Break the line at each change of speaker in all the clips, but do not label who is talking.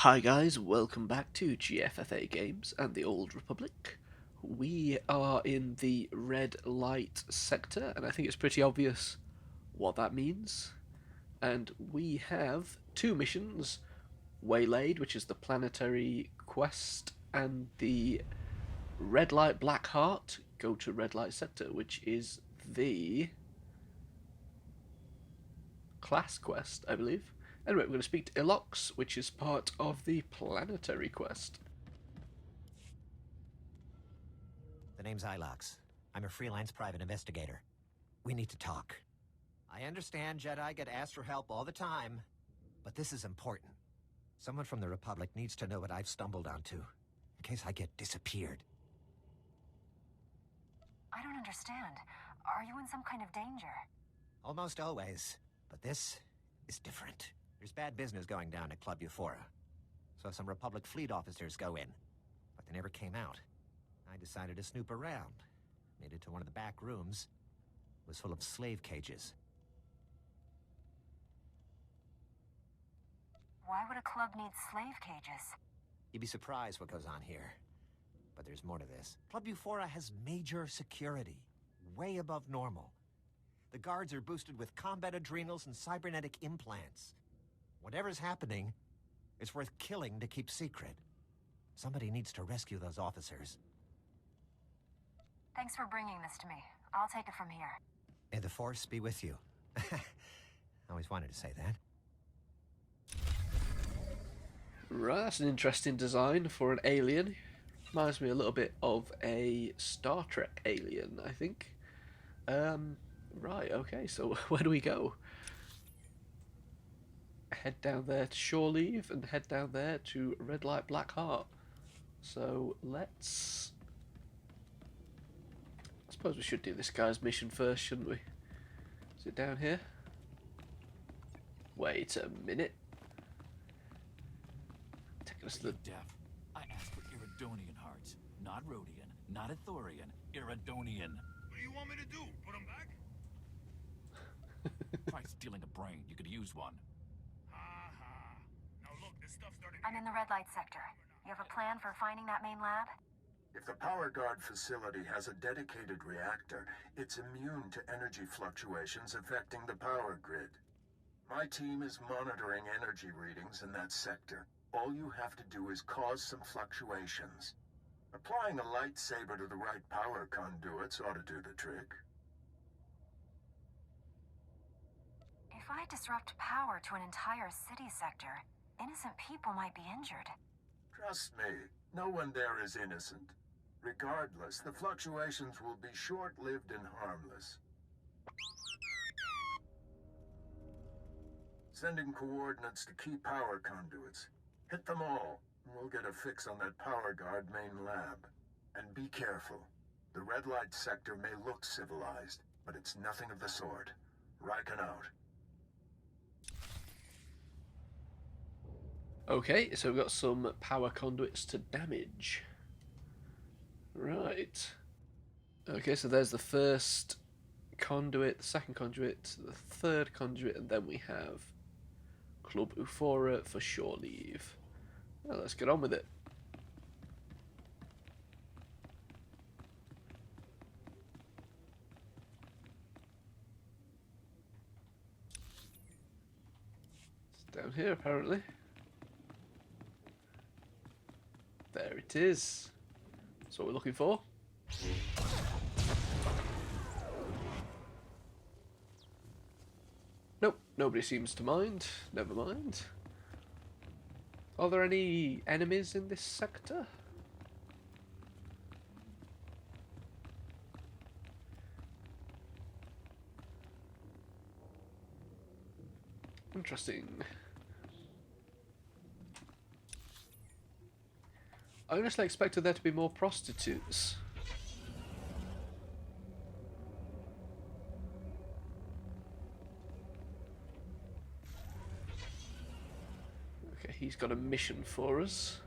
Hi guys, welcome back to GFFA Games and the Old Republic. We are in the red light sector, and I think it's pretty obvious what that means. And we have two missions, Waylaid, which is the planetary quest, and the red light black heart, go to red light sector, which is the class quest, I believe. Anyway, we're going to speak to Ilox, which is part of the planetary quest.
The name's Ilox. I'm a freelance private investigator. We need to talk. I understand Jedi get asked for help all the time, but this is important. Someone from the Republic needs to know what I've stumbled onto, in case I get disappeared.
I don't understand. Are you in some kind of danger?
Almost always, but this is different. There's bad business going down at Club Euphora. So some Republic fleet officers go in, but they never came out. I decided to snoop around. Made it to one of the back rooms. It was full of slave cages.
Why would a club need slave cages?
You'd be surprised what goes on here. But there's more to this. Club Euphora has major security. Way above normal. The guards are boosted with combat adrenals and cybernetic implants. Whatever's happening, it's worth killing to keep secret. Somebody needs to rescue those officers.
Thanks for bringing this to me. I'll take it from here.
May the Force be with you. I always wanted to say that.
Right, that's an interesting design for an alien. Reminds me a little bit of a Star Trek alien, I think. Right, okay, so where do we go? Head down there to Shore Leave and head down there to Red Light Black Heart. So let's... I suppose we should do this guy's mission first, shouldn't we? Is it down here? Wait a minute. Taking us to the...
Deaf. I asked for Iridonian hearts. Not Rhodian, not Ithorian, Iridonian.
What do you want me to do? Put them back?
Try stealing a brain. You could use one.
Ha ha. Now look, this stuff's starting
I'm in the red light sector. You have a plan for finding that main lab?
If the power guard facility has a dedicated reactor, it's immune to energy fluctuations affecting the power grid. My team is monitoring energy readings in that sector. All you have to do is cause some fluctuations. Applying a lightsaber to the right power conduits ought to do the trick.
If I disrupt power to an entire city sector, innocent people might be injured.
Trust me, no one there is innocent. Regardless, the fluctuations will be short-lived and harmless. Sending coordinates to key power conduits. Hit them all, and we'll get a fix on that power guard main lab. And be careful. The red light sector may look civilized, but it's nothing of the sort. Riken out.
Okay, so we've got some power conduits to damage. Right. Okay, so there's the first conduit, the second conduit, the third conduit, and then we have Club Euphora for Shore Leave. Well, let's get on with it. It's down here, apparently. There it is. That's what we're looking for. Nope, nobody seems to mind. Never mind. Are there any enemies in this sector? Interesting. I honestly expected there to be more prostitutes. Okay, he's got a mission for us.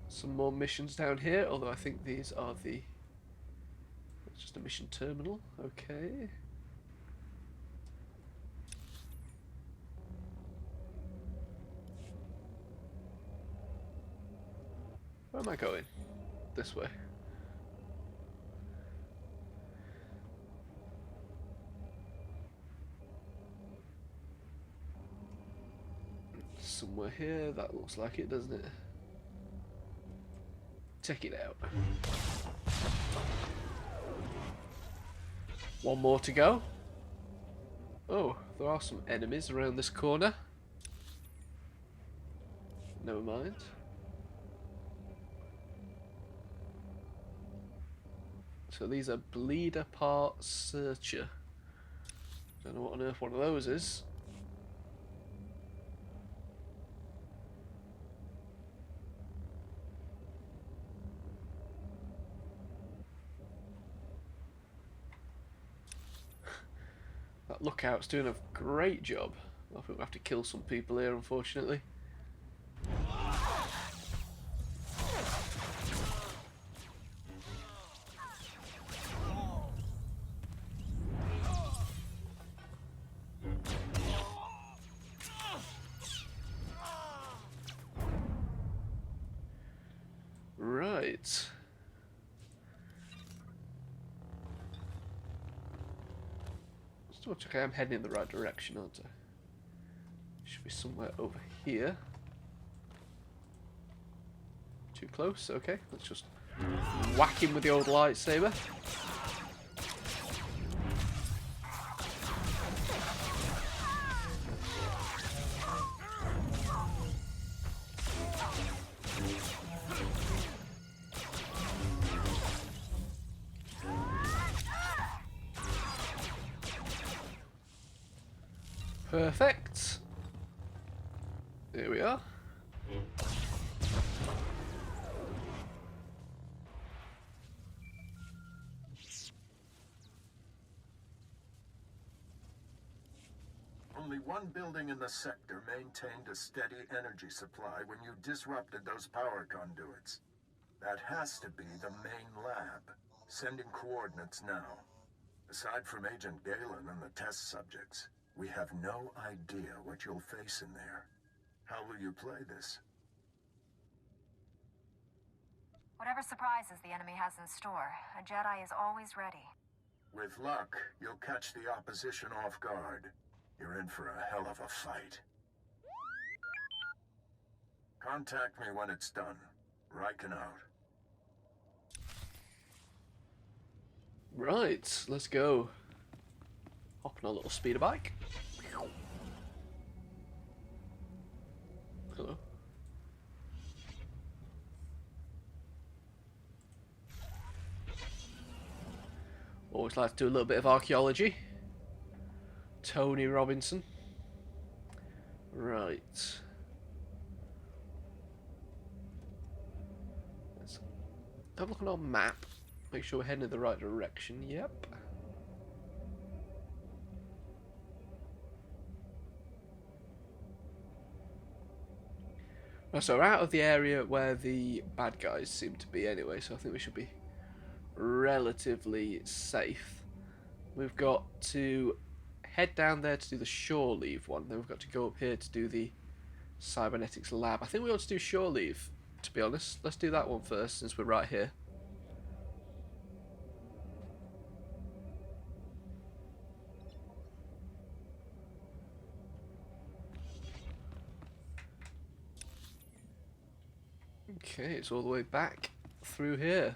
Some more missions down here, although I think these are the... It's just a mission terminal, okay. Where am I going? This way. Somewhere here, that looks like it, doesn't it? Check it out. One more to go. Oh, there are some enemies around this corner. Never mind. So these are bleeder part searcher. Don't know what on earth one of those is. That lookout's doing a great job. I think we'll have to kill some people here, unfortunately. Right. Still check I'm heading in the right direction, aren't I? Should be somewhere over here. Too close, okay. Let's just whack him with the old lightsaber. Perfect. Here we are.
Only one building in the sector maintained a steady energy supply when you disrupted those power conduits. That has to be the main lab. Sending coordinates now. Aside from Agent Galen and the test subjects, we have no idea what you'll face in there. How will you play this?
Whatever surprises the enemy has in store, a Jedi is always ready.
With luck, you'll catch the opposition off guard. You're in for a hell of a fight. Contact me when it's done. Riken out.
Right, let's go. Hop on a little speeder bike. Hello. Always like to do a little bit of archaeology. Tony Robinson. Right. Let's have a look on our map. Make sure we're heading in the right direction. Yep. So we're out of the area where the bad guys seem to be anyway, so I think we should be relatively safe. We've got to head down there to do the shore leave one, then we've got to go up here to do the cybernetics lab. I think we ought to do shore leave, to be honest. Let's do that one first, since we're right here. Okay, it's all the way back through here.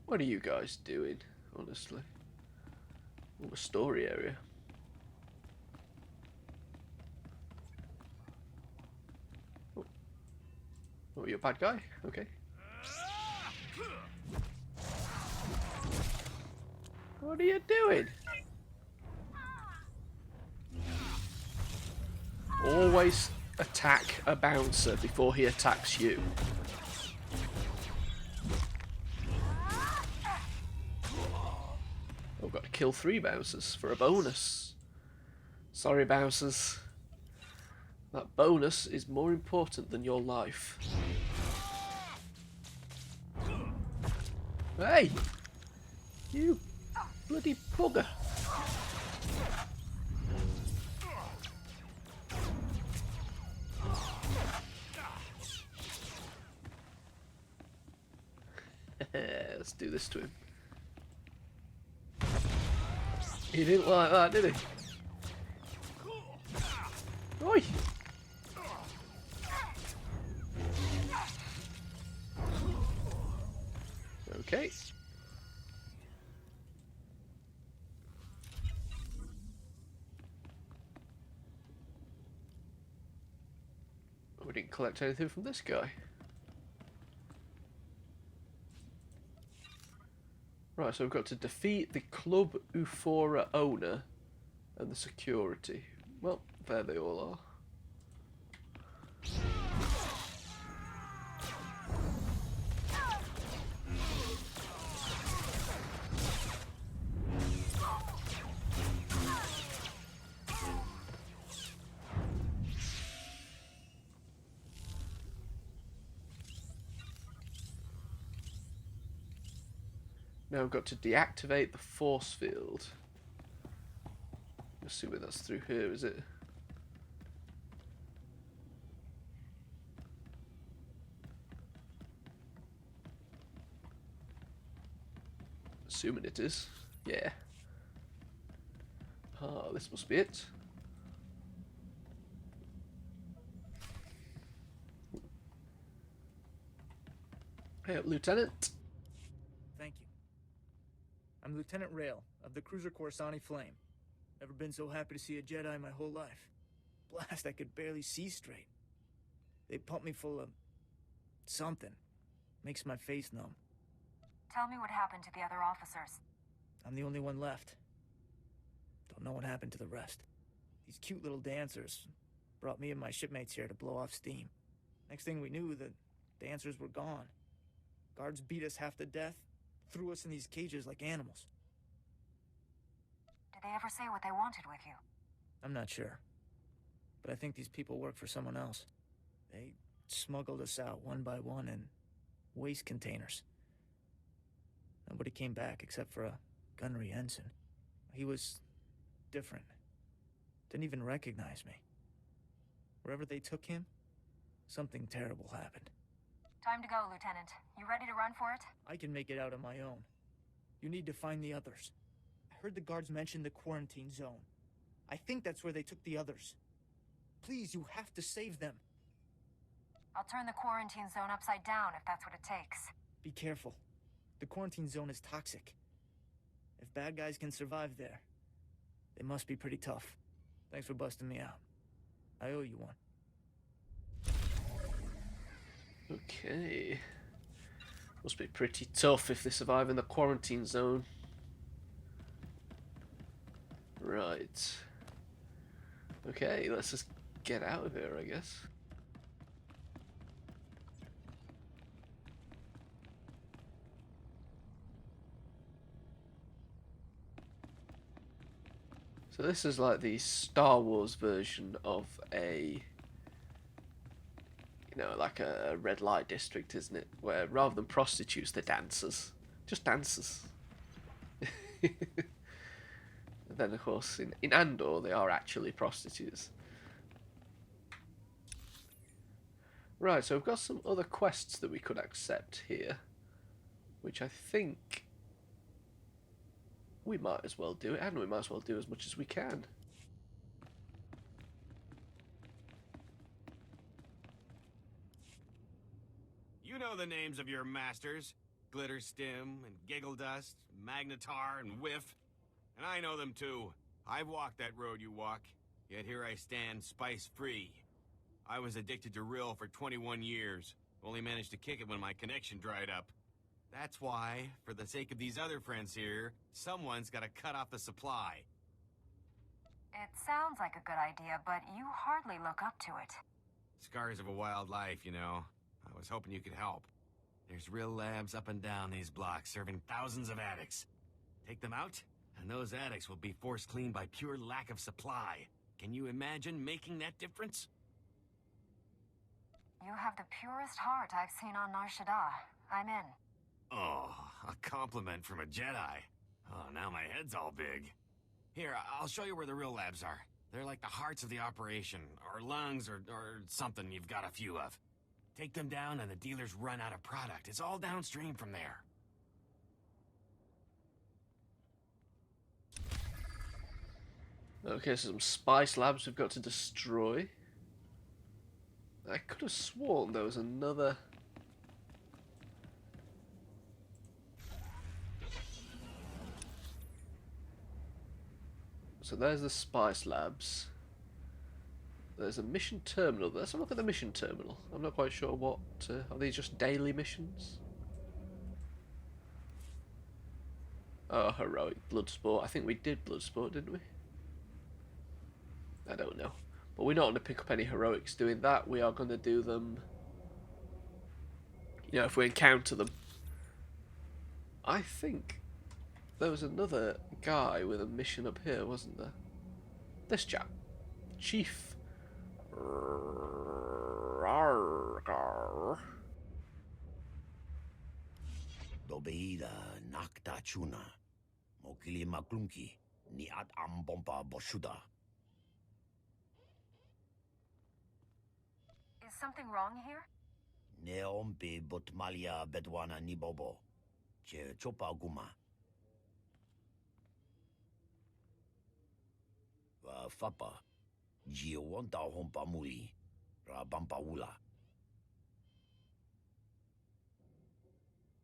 What are you guys doing, honestly? Oh, a story area. Oh, you're a bad guy? Okay. What are you doing? Always attack a bouncer before he attacks you. I've got to kill 3 bouncers for a bonus. Sorry, bouncers. That bonus is more important than your life. Hey! You bloody bugger. Let's do this to him. He didn't like that, did he? Oi! Okay. We didn't collect anything from this guy. Right, so we've got to defeat the Club Ufora owner and the security. Well, there they all are. Now I've got to deactivate the force field. Assuming that's through here, is it? Assuming it is. Yeah. Ah, this must be it. Hey, Lieutenant.
Thank you. I'm Lieutenant Rail of the cruiser Coruscant Flame. Never been so happy to see a Jedi my whole life. Blast, I could barely see straight. They pumped me full of... something. Makes my face numb.
Tell me what happened to the other officers.
I'm the only one left. Don't know what happened to the rest. These cute little dancers brought me and my shipmates here to blow off steam. Next thing we knew, the dancers were gone. Guards beat us half to death, threw us in these cages like animals.
Did they ever say what they wanted with you?
I'm not sure. But I think these people work for someone else. They smuggled us out one by one in waste containers. Nobody came back except for a gunnery ensign. He was different. Didn't even recognize me. Wherever they took him, something terrible happened.
Time to go, Lieutenant. You ready to run for it?
I can make it out on my own. You need to find the others. I heard the guards mention the quarantine zone. I think that's where they took the others. Please, you have to save them.
I'll turn the quarantine zone upside down if that's what it takes.
Be careful. The quarantine zone is toxic. If bad guys can survive there, they must be pretty tough. Thanks for busting me out. I owe you one.
Okay. Must be pretty tough if they survive in the quarantine zone. Right. Okay, let's just get out of here, I guess. So this is like the Star Wars version of a, you know, like a red light district, isn't it? Where rather than prostitutes, they're dancers. Just dancers. And then, of course, in Andor, they are actually prostitutes. Right, so we've got some other quests that we could accept here, which I think we might as well do it, and we might as well do as much as we can.
You know the names of your masters. Glitterstim and Giggledust, Magnetar and Whiff. And I know them too. I've walked that road you walk, yet here I stand spice-free. I was addicted to Rill for 21 years. Only managed to kick it when my connection dried up. That's why, for the sake of these other friends here, someone's gotta cut off the supply.
It sounds like a good idea, but you hardly look up to it.
Scars of a wild life, you know. I was hoping you could help. There's Rill labs up and down these blocks serving thousands of addicts. Take them out, and those addicts will be forced clean by pure lack of supply. Can you imagine making that difference?
You have the purest heart I've seen on Nar Shaddaa. I'm in.
Oh, a compliment from a Jedi. Oh, now my head's all big. Here, I'll show you where the real labs are. They're like the hearts of the operation, or lungs, or something you've got a few of. Take them down and the dealers run out of product. It's all downstream from there.
Okay, so some spice labs we've got to destroy. I could have sworn there was another... So there's the spice labs. There's a mission terminal. Let's have a look at the mission terminal. I'm not quite sure what... are these just daily missions? Oh, heroic Bloodsport. I think we did Bloodsport, didn't we? I don't know. But we're not going to pick up any heroics doing that. We are going to do them... You know, if we encounter them. I think there was another guy with a mission up here, wasn't there? This chap. Chief...
Dobeida nakta chuna. Mokili maklunki. Ni at ambompa boshuda.
Is something wrong here?
Neompe botmalia bedwana nibobo. Che chopa guma. Va fapa. Giowanta hompa muli. Rabampa ula.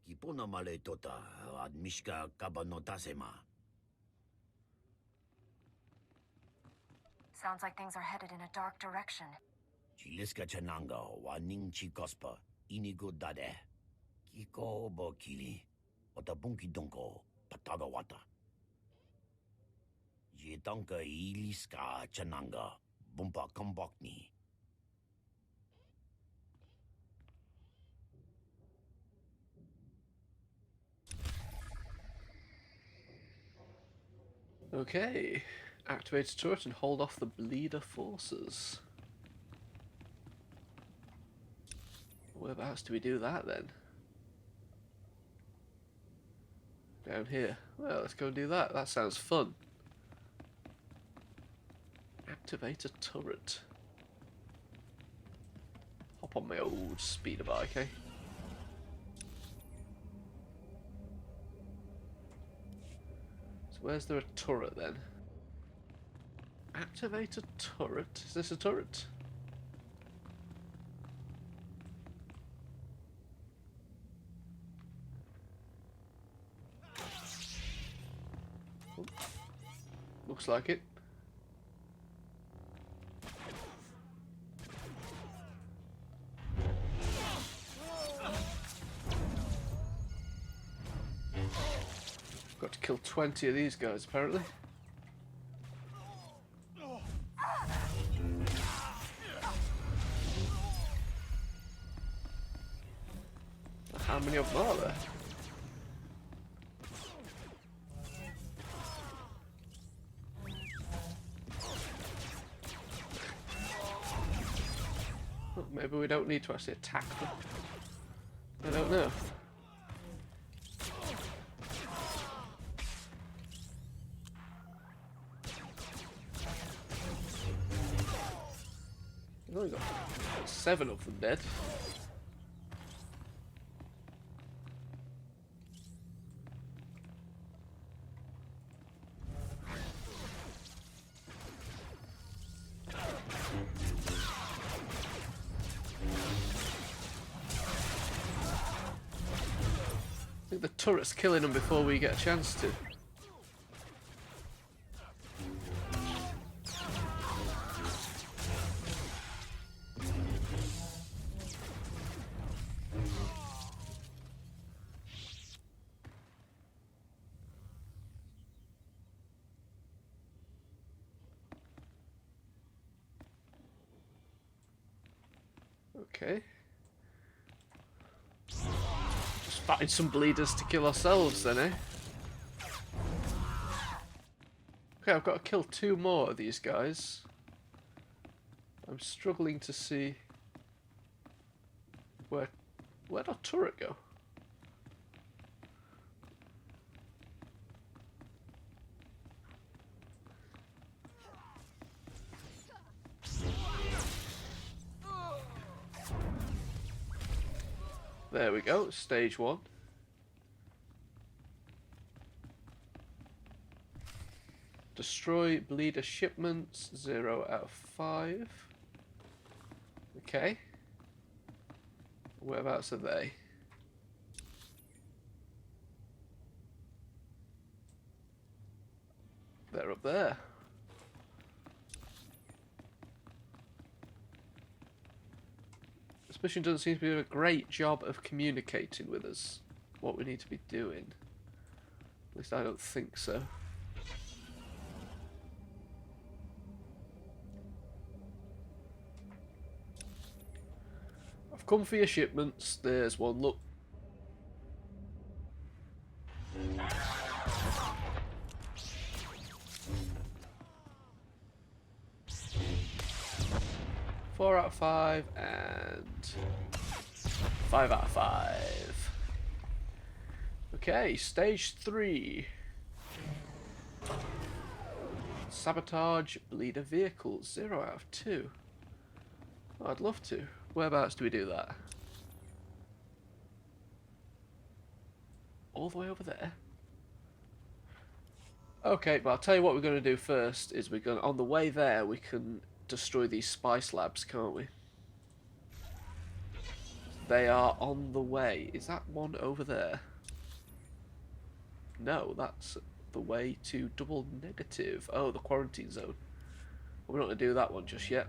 Kipona male tota ad mishka kabanotasema.
Sounds like things are headed in a dark direction.
Chiliska chananga waning chikospa inigo dade. Kiko bokili. Otabunki donko patagawata. Jetanka iliska chananga bumpa kambokni.
Okay. Activate turret and hold off the bleeder forces. Whereabouts do we do that then? Down here. Well, let's go and do that. That sounds fun. Activate a turret. Hop on my old speeder bike, eh? So where's there a turret then? Activate a turret. Is this a turret? Oh, looks like it. Got to kill 20 of these guys apparently. How many of them are there? Well, maybe we don't need to actually attack them. I don't know. We've only got 7 of them dead. I think the turret's killing them before we get a chance to. Okay. Just find some bleeders to kill ourselves then, eh? Okay, I've got to kill 2 more of these guys. I'm struggling to see where'd our turret go? There we go, stage 1. Destroy bleeder shipments, 0 out of 5. Okay. Whereabouts are they? They're up there. This mission doesn't seem to be doing a great job of communicating with us what we need to be doing. At least I don't think so. I've come for your shipments. There's one, look. Four out of 5 and 5 out of 5. Okay, stage 3. Sabotage bleeder vehicles, 0 out of 2. Oh, I'd love to. Whereabouts do we do that? All the way over there? Okay, but I'll tell you what we're going to do first is we're going on the way there we can destroy these spice labs, can't we? They are on the way. Is that one over there? No, that's the way to double negative. Oh, the quarantine zone. We're not going to do that one just yet.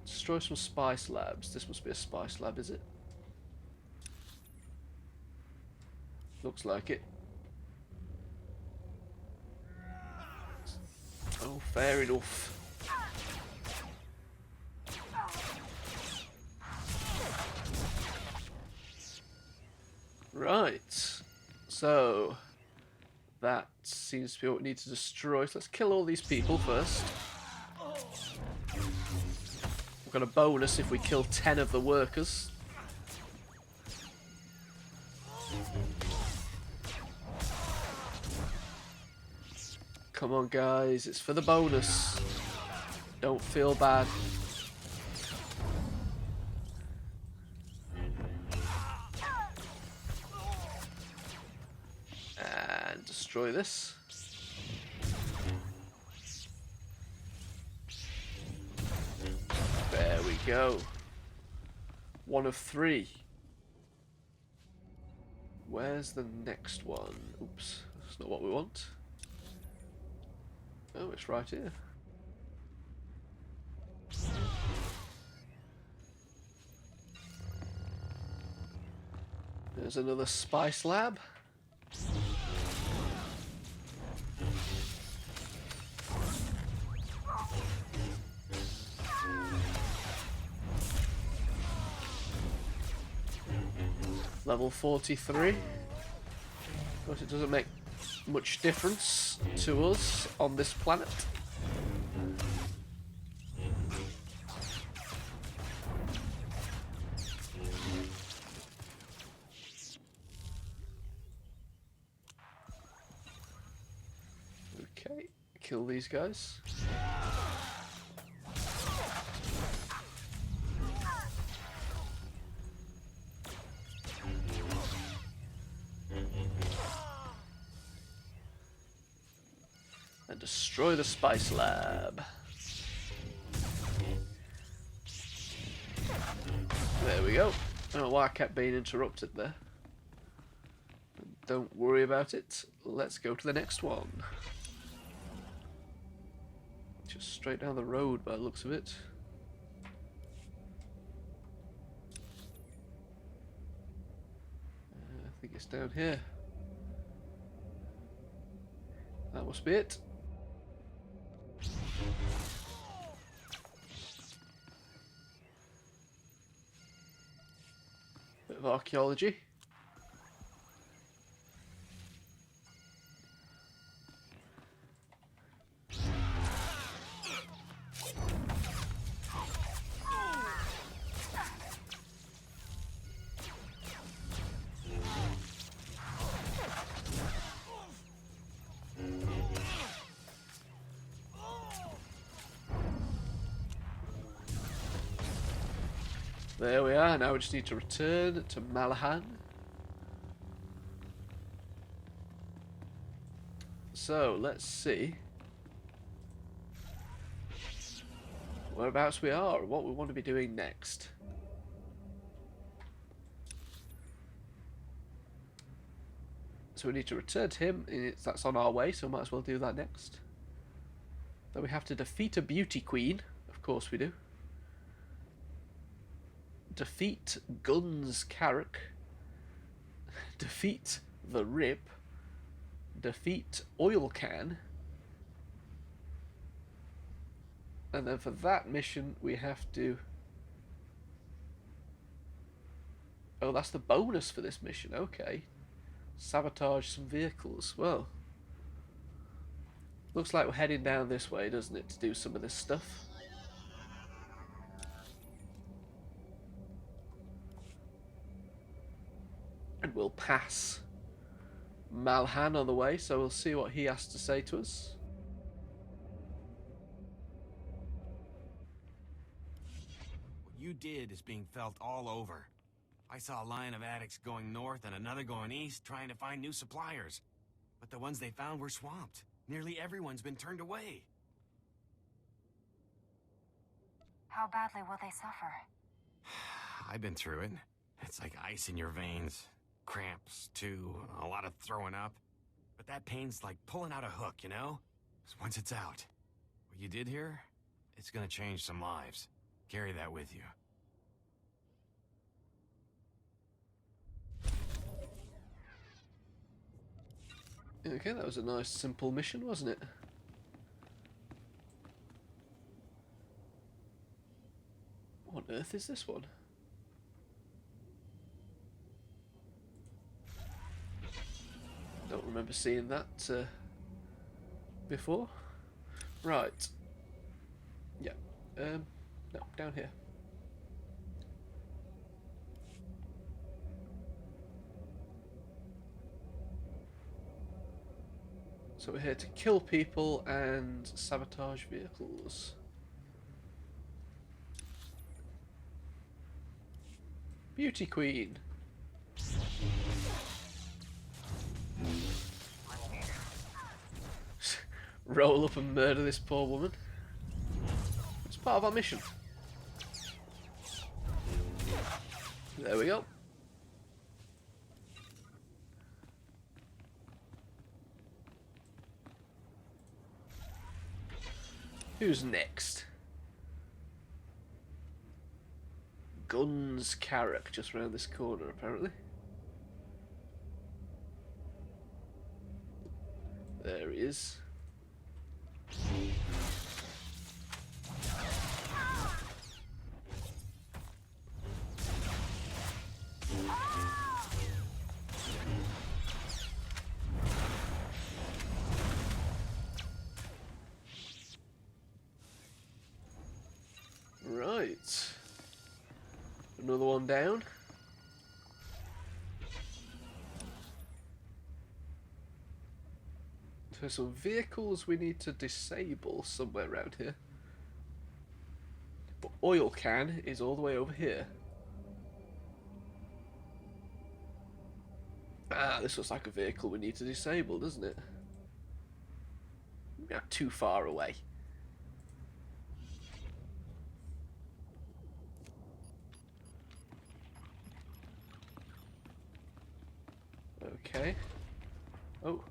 Destroy some spice labs. This must be a spice lab, is it? Looks like it. Oh, fair enough. Right. So, that seems to be what we need to destroy. So let's kill all these people first. We've got a bonus if we kill 10 of the workers. Come on, guys, it's for the bonus. Don't feel bad. And destroy this. There we go. 1 of 3. Where's the next one? Oops, that's not what we want. Oh, it's right here. There's another spice lab. Level 43. Of course, it doesn't make much difference to us on this planet. Okay, kill these guys. And destroy the spice lab. There we go. I don't know why I kept being interrupted there. Don't worry about it. Let's go to the next one. Just straight down the road by the looks of it. I think it's down here. That must be it. Bit of archaeology. There we are, now we just need to return to Malahan. So let's see whereabouts we are and what we want to be doing next. So we need to return to him. That's on our way, so we might as well do that next. Then we have to defeat a beauty queen. Of course we do. Defeat Guns Carrick. Defeat the Rip. Defeat Oil Can. And then for that mission we have to... Oh, that's the bonus for this mission. Okay. Sabotage some vehicles. Well, looks like we're heading down this way, doesn't it, to do some of this stuff. And we'll pass Malhan on the way, so we'll see what he has to say to us.
What you did is being felt all over. I saw a line of addicts going north and another going east, trying to find new suppliers. But the ones they found were swamped. Nearly everyone's been turned away.
How badly will they suffer?
I've been through it. It's like ice in your veins. Cramps, too. A lot of throwing up. But that pain's like pulling out a hook, you know? 'Cause once it's out, what you did here, it's gonna change some lives. Carry that with you.
Okay, that was a nice simple mission, wasn't it? What on earth is this one? Don't remember seeing that before. Right. Yeah. No, down here. So we're here to kill people and sabotage vehicles. Beauty Queen. Roll up and murder this poor woman. It's part of our mission. There we go. Who's next? Guns Carrick, just round this corner apparently. There he is. Right. Another one down. There's some vehicles we need to disable somewhere around here. But Oil Can is all the way over here. Ah, this looks like a vehicle we need to disable, doesn't it? Not too far away. Okay. Oh.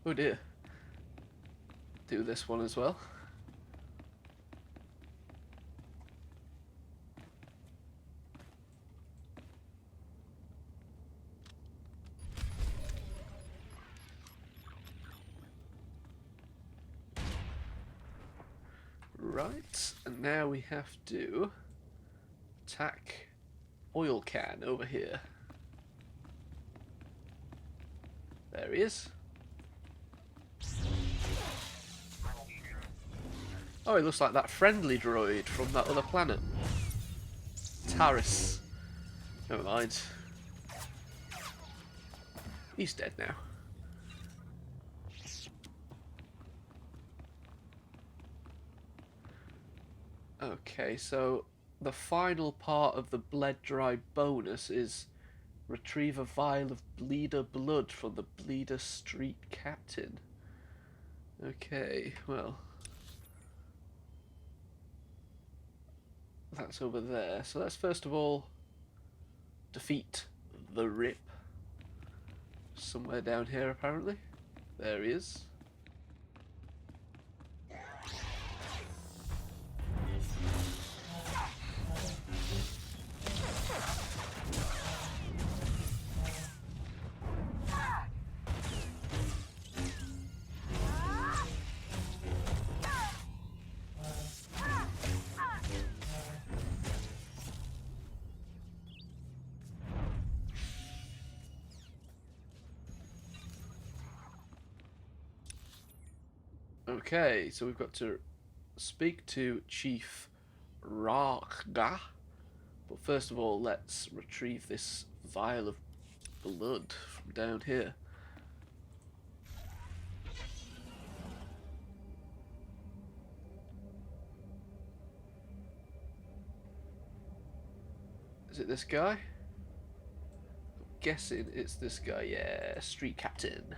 Oh dear. Do this one as well. Right, and now we have to attack Oil Can over here. There he is. Oh, he looks like that friendly droid from that other planet. Taris. Never mind. He's dead now. Okay, so the final part of the Bled Dry bonus is retrieve a vial of Bleeder blood from the Bleeder Street Captain. Okay, well, that's over there. So let's first of all defeat the Rip. Somewhere down here, apparently. There he is. Okay, so we've got to speak to Chief Rarga. But first of all, let's retrieve this vial of blood from down here. Is it this guy? I'm guessing it's this guy, yeah, Street Captain.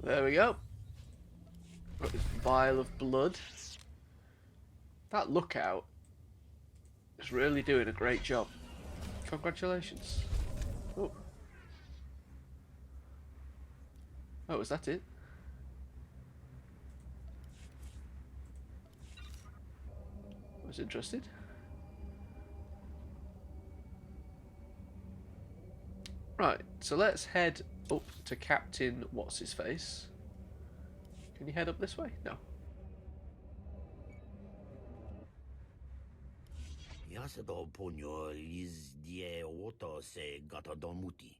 There we go. Got this vial of blood. That lookout is really doing a great job. Congratulations. Oh. Oh, is that it? I was interested. Right, so let's head up to Captain What's-His-Face. Can you head up this way? No.
Yasedo ponyo is die oto se gata domuti.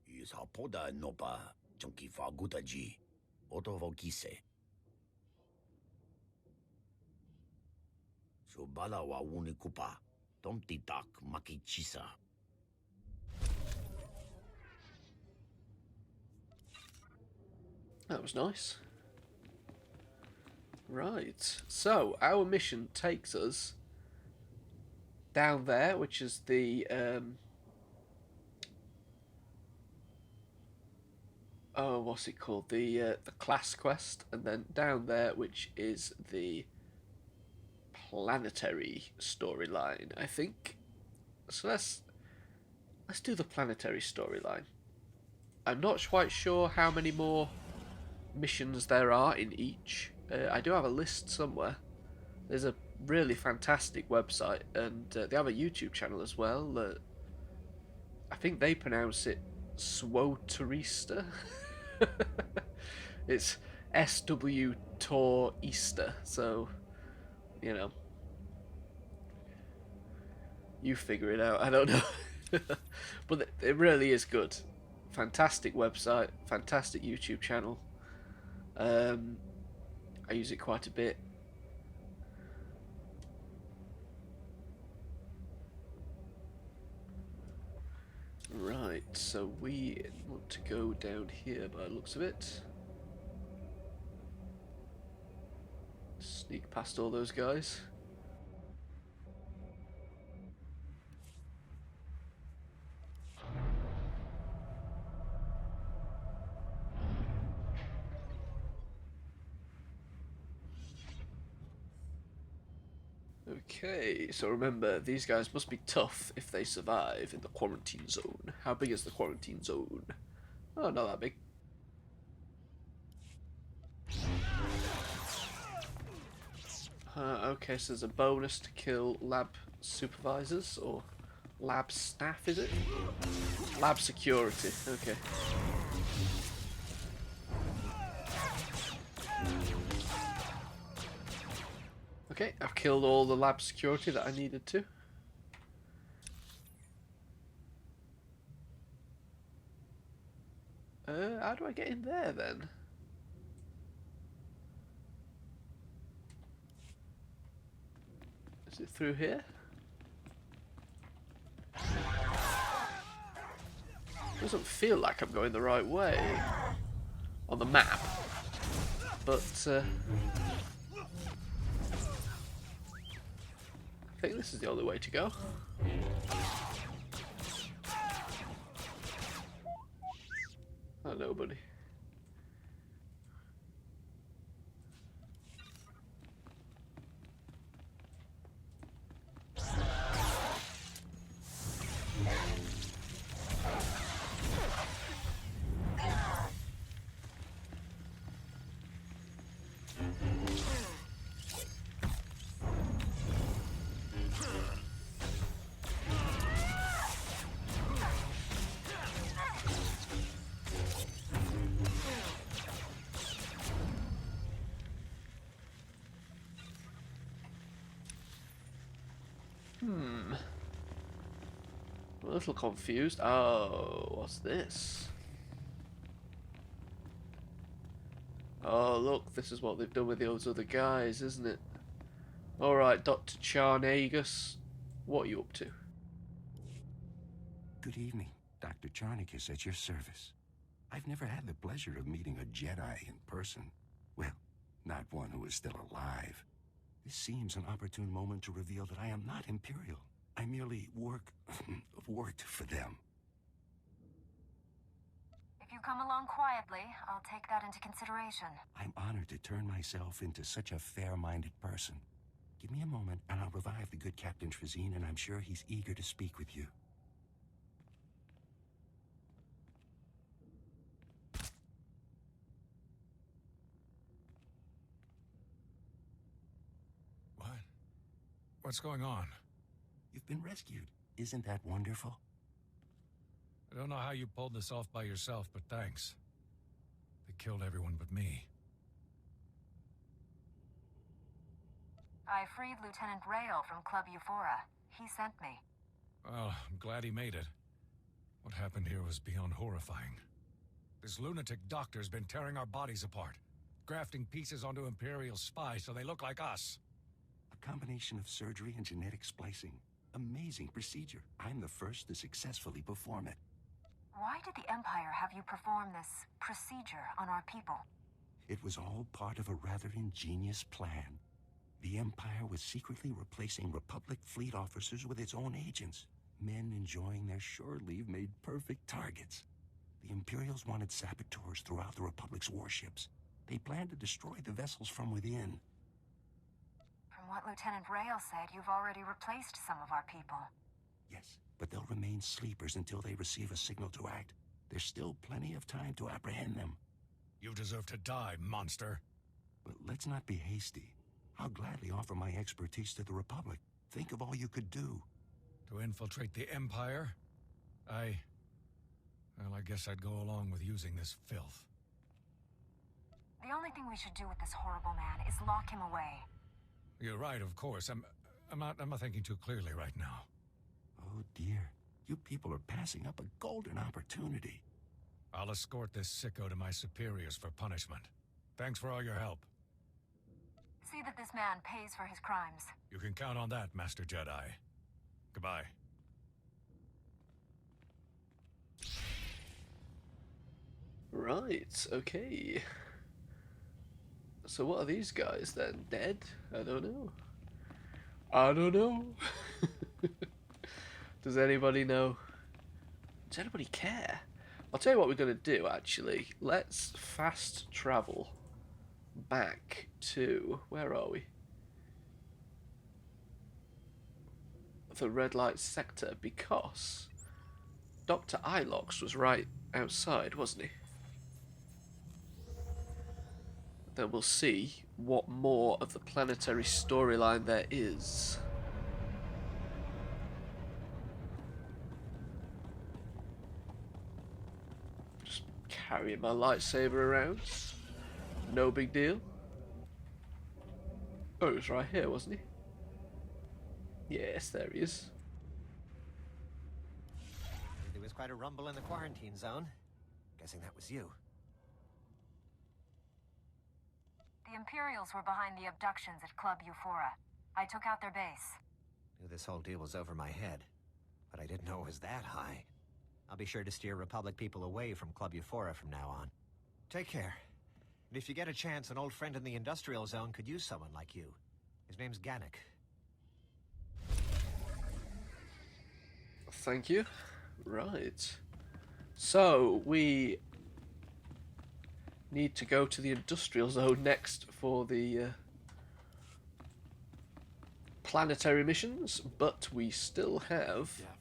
Is hapoda nopa chunki fa gutaji. Oto vokise. Subala wa unikupa. Tomtitak makichisa.
That was nice. Right, so our mission takes us down there, which is the oh, what's it called? The class quest, and then down there, which is the planetary storyline, I think. So let's do the planetary storyline. I'm not quite sure how many more missions there are in each. I do have a list somewhere. There's a really fantastic website, and they have a YouTube channel as well. I think they pronounce it Swotorista. It's SW Tor Easter, so you know, you figure it out. I don't know. But it really is good. Fantastic website, fantastic YouTube channel. I use it quite a bit. Right, so we want to go down here by the looks of it. Sneak past all those guys. Okay, so remember, these guys must be tough if they survive in the quarantine zone. How big is the quarantine zone? Oh, not that big. Okay, so there's a bonus to kill lab supervisors, or lab staff, is it? Lab security, okay. Okay, I've killed all the lab security that I needed to. How do I get in there then? Is it through here? Doesn't feel like I'm going the right way on the map, but I think this is the only way to go. Oh, nobody. I'm a little confused. Oh, what's this? Oh, look, this is what they've done with those other guys, isn't it? Alright, Dr. Charnagus, what are you up to?
Good evening. Dr. Charnagus at your service. I've never had the pleasure of meeting a Jedi in person. Well, not one who is still alive. This seems an opportune moment to reveal that I am not Imperial. I merely worked for them.
If you come along quietly, I'll take that into consideration.
I'm honored to turn myself into such a fair-minded person. Give me a moment, and I'll revive the good Captain Trazine, and I'm sure he's eager to speak with you.
What? What's going on?
You've been rescued. Isn't that wonderful?
I don't know how you pulled this off by yourself, but thanks. They killed everyone but me.
I freed Lieutenant Rail from Club Euphora. He sent me.
Well, I'm glad he made it. What happened here was beyond horrifying. This lunatic doctor's been tearing our bodies apart, grafting pieces onto Imperial spies so they look like us.
A combination of surgery and genetic splicing. Amazing procedure. I'm the first to successfully perform it.
Why did the Empire have you perform this procedure on our people?
It was all part of a rather ingenious plan. The Empire was secretly replacing Republic fleet officers with its own agents. Men enjoying their shore leave made perfect targets. The Imperials wanted saboteurs throughout the Republic's warships. They planned to destroy the vessels from within.
From what Lieutenant Rail said, you've already replaced some of our people.
Yes, but they'll remain sleepers until they receive a signal to act. There's still plenty of time to apprehend them.
You deserve to die, monster.
But let's not be hasty. I'll gladly offer my expertise to the Republic. Think of all you could do.
To infiltrate the Empire? Well, I guess I'd go along with using this filth.
The only thing we should do with this horrible man is lock him away.
You're right, of course. I'm not thinking too clearly right now.
Oh dear. You people are passing up a golden opportunity.
I'll escort this sicko to my superiors for punishment. Thanks for all your help.
See that this man pays for his crimes.
You can count on that, Master Jedi. Goodbye.
Right, okay. So what are these guys then? Dead? I don't know. I don't know. Does anybody know? Does anybody care? I'll tell you what we're going to do, actually. Let's fast travel back to... Where are we? The red light sector, because Dr. Ilox was right outside, wasn't he? Then we'll see what more of the planetary storyline there is. Just carrying my lightsaber around. No big deal. Oh, he was right here, wasn't he? Yes, there he is.
There was quite a rumble in the quarantine zone. Guessing that was you.
The Imperials were behind the abductions at Club Euphora. I took out their base.
Knew this whole deal was over my head, but I didn't know it was that high. I'll be sure to steer Republic people away from Club Euphora from now on. Take care. And if you get a chance, an old friend in the industrial zone could use someone like you. His name's Gannick.
Thank you. Right. So, we need to go to the industrial zone next for the planetary missions, but we still have...
Jeff,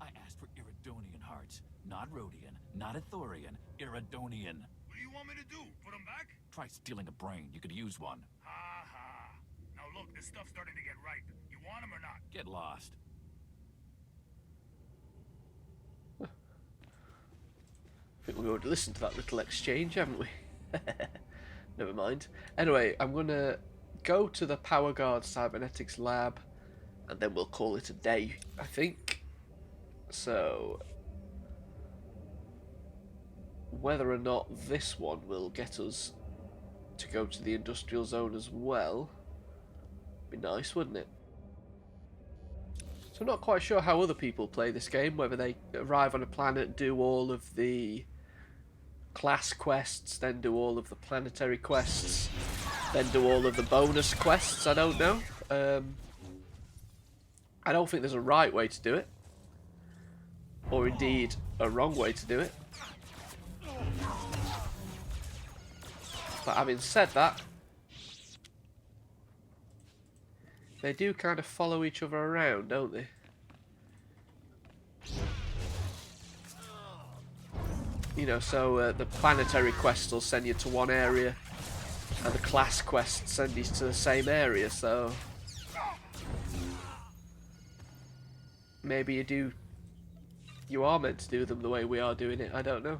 I asked for Iridonian hearts. Not Rhodian, not Ithorian, Iridonian.
What do you want me to do? Put them back?
Try stealing a brain. You could use one.
Ha ha. Now look, this stuff's starting to get ripe. You want them or not?
Get lost.
I think we're going to listen to that little exchange, haven't we? Never mind. Anyway, I'm going to go to the Power Guard Cybernetics lab, and then we'll call it a day, I think. So, whether or not this one will get us to go to the industrial zone as well, be nice, wouldn't it? So I'm not quite sure how other people play this game, whether they arrive on a planet, do all of the class quests, then do all of the planetary quests, then do all of the bonus quests. I don't know. I don't think there's a right way to do it, or indeed a wrong way to do it. But having said that, they do kind of follow each other around, don't they? You know, so the planetary quests will send you to one area, and the class quests send you to the same area, so... maybe you are meant to do them the way we are doing it, I don't know.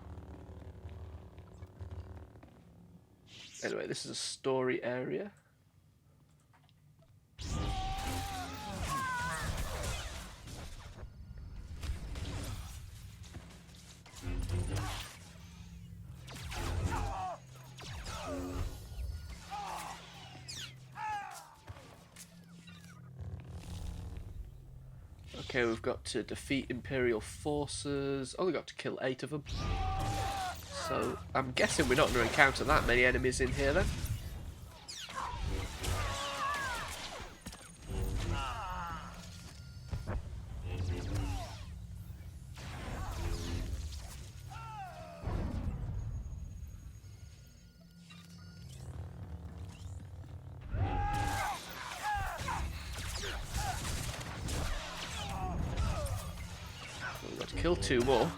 Anyway, this is a story area. Okay, we've got to defeat Imperial forces. Only got to kill 8 of them. So, I'm guessing we're not going to encounter that many enemies in here then. We've got to kill 2 more.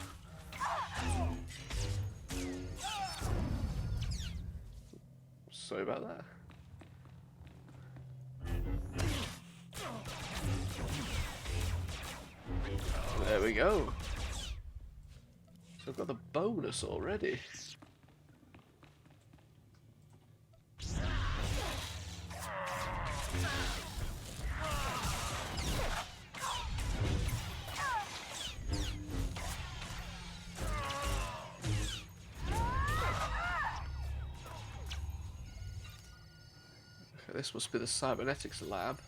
Sorry about that. There we go. So I've got the bonus already. This must be the cybernetics lab.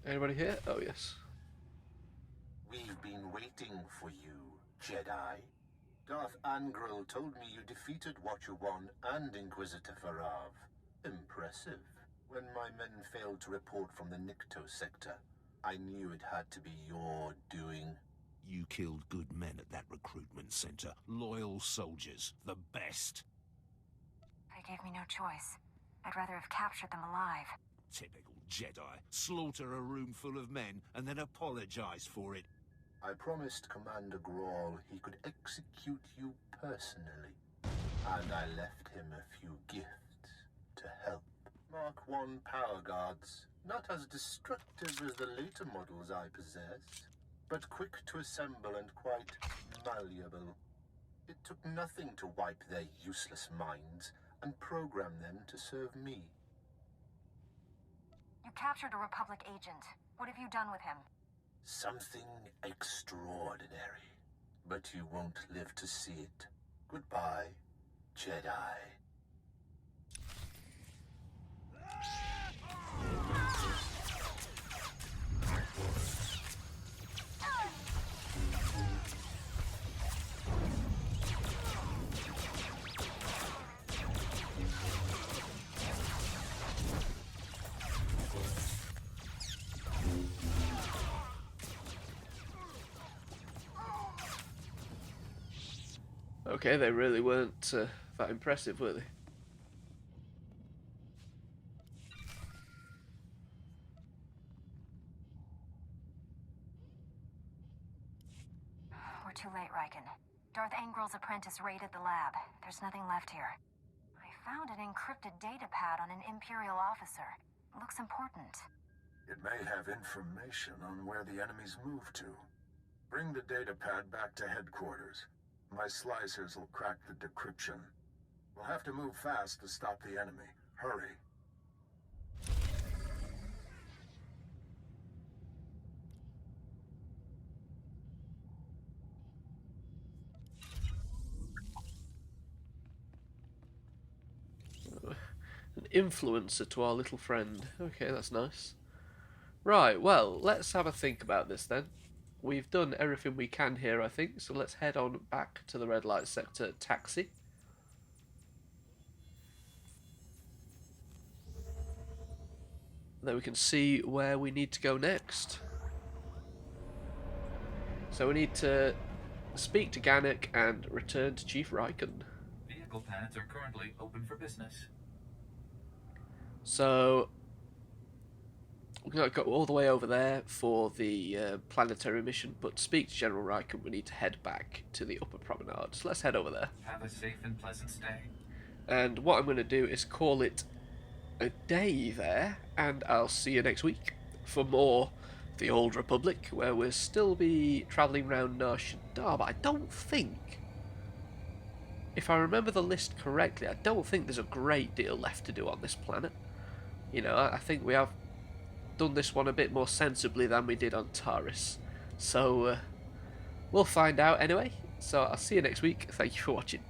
Anybody here? Oh, yes.
We've been waiting for you, Jedi. Darth Angral told me you defeated Watcher 1 and Inquisitor Farav. Impressive. When my men failed to report from the Nikto sector, I knew it had to be your doing.
You killed good men at that recruitment center. Loyal soldiers. The best.
They gave me no choice. I'd rather have captured them alive.
Typical Jedi. Slaughter a room full of men and then apologize for it.
I promised Commander Grawl he could execute you personally. And I left him a few gifts to help. Mark I power guards. Not as destructive as the later models I possess, but quick to assemble and quite malleable. It took nothing to wipe their useless minds and program them to serve me.
You captured a Republic agent. What have you done with him?
Something extraordinary, but you won't live to see it. Goodbye, Jedi.
Okay, they really weren't that impressive, were they?
We're too late, Riken. Darth Angrel's apprentice raided the lab. There's nothing left here. I found an encrypted data pad on an Imperial officer. Looks important.
It may have information on where the enemies moved to. Bring the data pad back to headquarters. My slicers will crack the decryption. We'll have to move fast to stop the enemy. Hurry.
An influencer to our little friend. Okay, that's nice. Right, well, let's have a think about this then. We've done everything we can here, I think, so let's head on back to the red light sector taxi. Then we can see where we need to go next. So we need to speak to Ganek and return to Chief Riken.
Vehicle pads are currently open for business.
So we're going to go all the way over there for the planetary mission, but to speak to General Riken we need to head back to the upper promenade. So let's head over there.
Have a safe and pleasant stay.
And what I'm going to do is call it a day there, and I'll see you next week for more The Old Republic, where we'll still be travelling around Nar Shaddaa, but I don't think, if I remember the list correctly, I don't think there's a great deal left to do on this planet. You know, I think we have done this one a bit more sensibly than we did on Taris. So, we'll find out anyway. So I'll see you next week. Thank you for watching.